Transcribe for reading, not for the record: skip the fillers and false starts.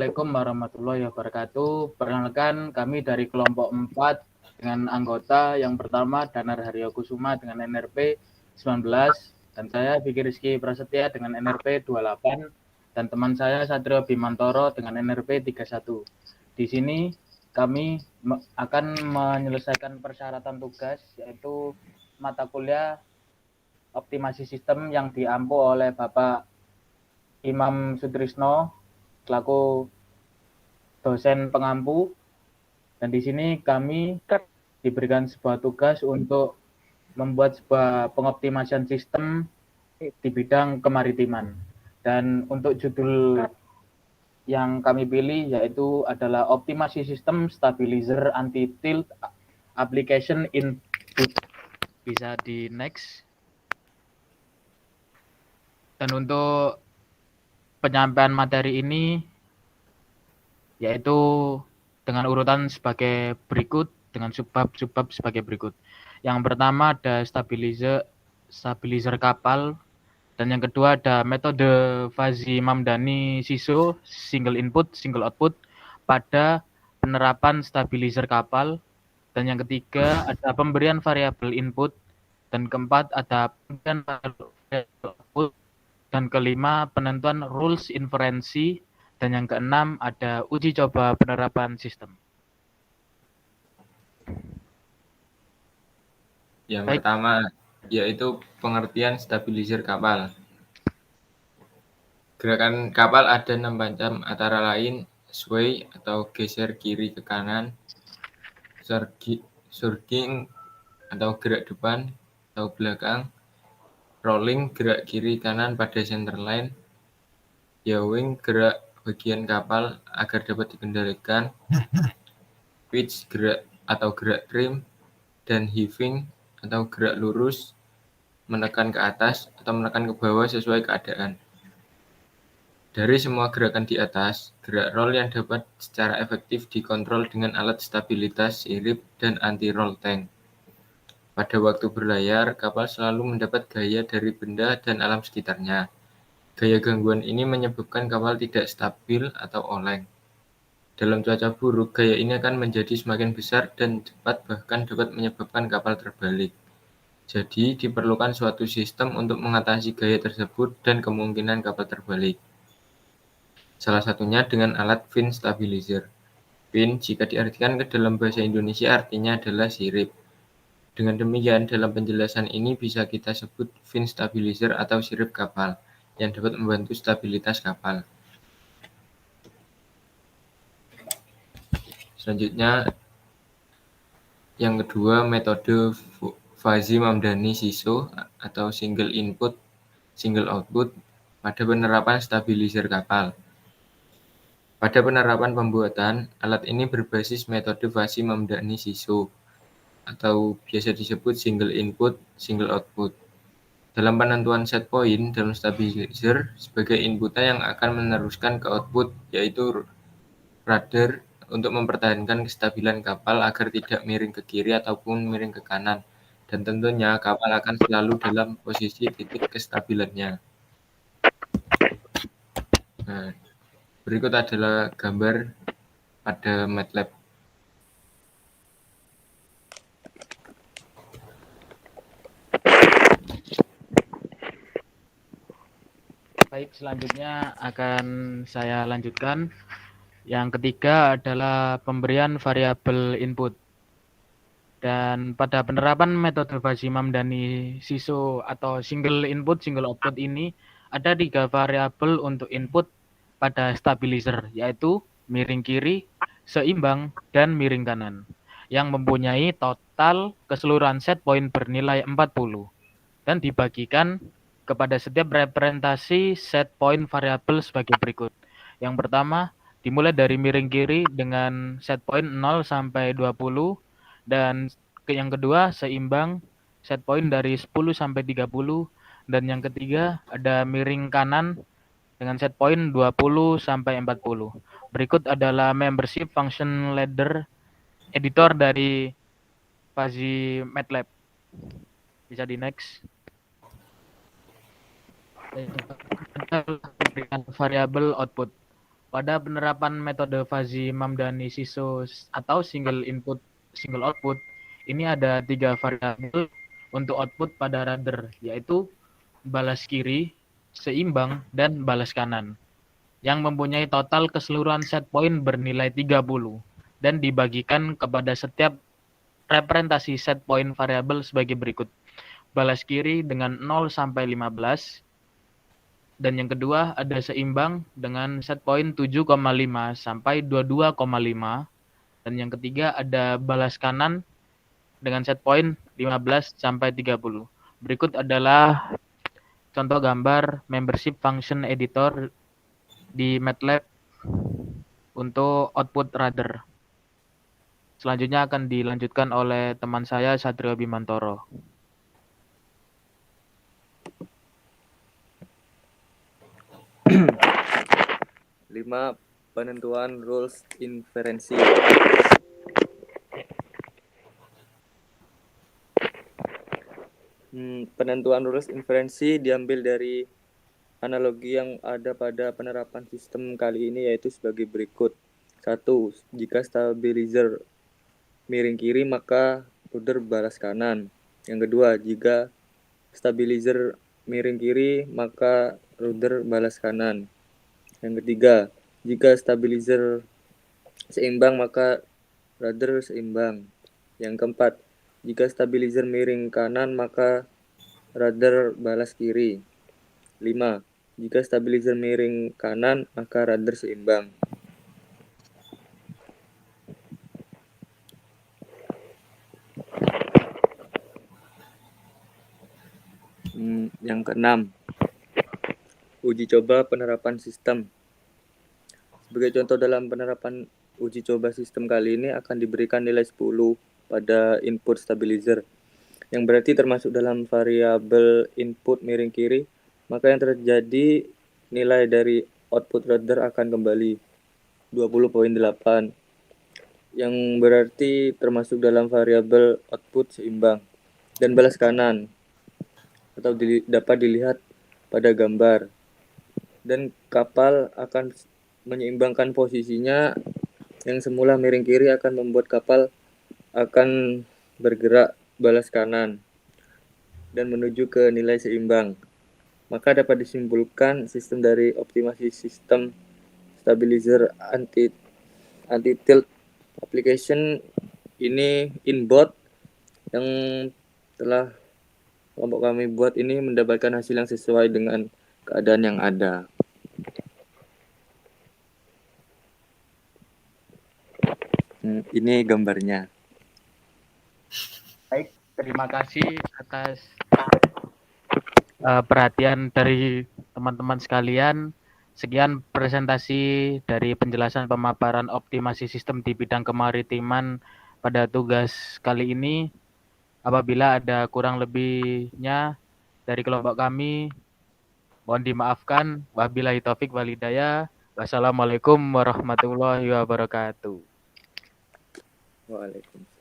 Assalamualaikum warahmatullahi wabarakatuh. Perkenalkan kami dari kelompok 4 dengan anggota yang pertama Danar Haryo Kusuma dengan NRP 19 dan saya Fikri Rizky Prasetya dengan NRP 28 dan teman saya Satrio Bimantoro dengan NRP 31. Di sini kami akan menyelesaikan persyaratan tugas yaitu mata kuliah optimasi sistem yang diampu oleh Bapak Imam Sutrisno selaku dosen pengampu, dan di sini kami diberikan sebuah tugas untuk membuat sebuah pengoptimasian sistem di bidang kemaritiman. Dan untuk judul yang kami pilih yaitu adalah optimasi sistem stabilizer anti-tilt application input. Bisa di next. Dan untuk penyampaian materi ini yaitu dengan urutan sebagai berikut, dengan subbab sebagai berikut. Yang pertama ada stabilizer kapal, dan yang kedua ada metode Fuzzy Mamdani SISO single input single output pada penerapan stabilizer kapal, dan yang ketiga ada pemberian variabel input, dan keempat ada pemberian variabel output, dan kelima penentuan rules inferensi, dan yang keenam ada uji coba penerapan sistem. Yang pertama yaitu pengertian stabilizer kapal. Gerakan kapal ada 6 macam, antara lain sway atau geser kiri ke kanan, surging atau gerak depan atau belakang, rolling gerak kiri kanan pada centerline, yawing gerak bagian kapal agar dapat dikendalikan, pitch gerak atau gerak trim, dan heaving atau gerak lurus menekan ke atas atau menekan ke bawah sesuai keadaan. Dari semua gerakan di atas, gerak roll yang dapat secara efektif dikontrol dengan alat stabilitas sirip dan anti-roll tank. Pada waktu berlayar, kapal selalu mendapat gaya dari benda dan alam sekitarnya. Gaya gangguan ini menyebabkan kapal tidak stabil atau oleng. Dalam cuaca buruk, gaya ini akan menjadi semakin besar dan cepat, bahkan dapat menyebabkan kapal terbalik. Jadi, diperlukan suatu sistem untuk mengatasi gaya tersebut dan kemungkinan kapal terbalik. Salah satunya dengan alat fin stabilizer. Fin, jika diartikan ke dalam bahasa Indonesia, artinya adalah sirip. Dengan demikian, dalam penjelasan ini bisa kita sebut fin stabilizer atau sirip kapal, yang dapat membantu stabilitas kapal. Selanjutnya, yang kedua, metode Fuzzy Mamdani SISO atau single input, single output pada penerapan stabilizer kapal. Pada penerapan pembuatan, alat ini berbasis metode Fuzzy Mamdani SISO atau biasa disebut single input, single output. Dalam penentuan set point dalam stabilizer sebagai inputan yang akan meneruskan ke output, yaitu rudder untuk mempertahankan kestabilan kapal agar tidak miring ke kiri ataupun miring ke kanan, dan tentunya kapal akan selalu dalam posisi titik kestabilannya. Nah, berikut adalah gambar pada MATLAB. Baik, selanjutnya akan saya lanjutkan. Yang ketiga adalah pemberian variabel input. Dan pada penerapan metode Fuzzy Mamdani SISO atau single input single output ini ada 3 variabel untuk input pada stabilizer, yaitu miring kiri, seimbang, dan miring kanan, yang mempunyai total keseluruhan set point bernilai 40 dan dibagikan kepada setiap representasi set point variabel sebagai berikut. Yang pertama, dimulai dari miring kiri dengan set point 0 sampai 20, dan yang kedua seimbang set point dari 10 sampai 30, dan yang ketiga ada miring kanan dengan set point 20 sampai 40. Berikut adalah membership function ladder editor dari Fuzzy MATLAB. Bisa di next. Variabel output. Pada penerapan metode Fuzzy Mamdani SISO atau single input single output, ini ada 3 variabel untuk output pada rudder, yaitu balas kiri, seimbang, dan balas kanan, yang mempunyai total keseluruhan set point bernilai 30 dan dibagikan kepada setiap representasi set point variabel sebagai berikut. Balas kiri dengan 0 sampai 15, dan yang kedua ada seimbang dengan set point 7,5 sampai 22,5, dan yang ketiga ada balas kanan dengan set point 15 sampai 30. Berikut adalah contoh gambar membership function editor di MATLAB untuk output rudder. Selanjutnya akan dilanjutkan oleh teman saya Satrio Bimantoro. 5. Penentuan rules inferensi. Penentuan rules inferensi diambil dari analogi yang ada pada penerapan sistem kali ini, yaitu sebagai berikut. 1. Jika stabilizer miring kiri, maka rudder balas kanan. Yang kedua, jika stabilizer miring kiri, maka rudder balas kanan. Yang ketiga, jika stabilizer seimbang, maka rudder seimbang. Yang keempat, jika stabilizer miring kanan, maka rudder balas kiri. 5. Jika stabilizer miring kanan, maka rudder seimbang. Yang keenam, uji coba penerapan sistem. Sebagai contoh dalam penerapan uji coba sistem kali ini akan diberikan nilai 10 pada input stabilizer, yang berarti termasuk dalam variabel input miring kiri, maka yang terjadi nilai dari output rudder akan kembali 20,8, yang berarti termasuk dalam variabel output seimbang. Dan balas kanan atau dapat dilihat pada gambar. Dan kapal akan menyeimbangkan posisinya, yang semula miring kiri akan membuat kapal akan bergerak balas kanan dan menuju ke nilai seimbang. Maka dapat disimpulkan sistem dari optimasi sistem stabilizer anti-tilt application ini inboard yang telah kelompok kami buat ini mendapatkan hasil yang sesuai dengan keadaan yang ada. Ini gambarnya. Baik, terima kasih atas perhatian dari teman-teman sekalian. Sekian presentasi dari penjelasan pemaparan optimasi sistem di bidang kemaritiman pada tugas kali ini. Apabila ada kurang lebihnya dari kelompok kami, mohon dimaafkan. Wabillahi taufik wal hidayah. Wassalamualaikum warahmatullahi wabarakatuh. Waalaikumsalam.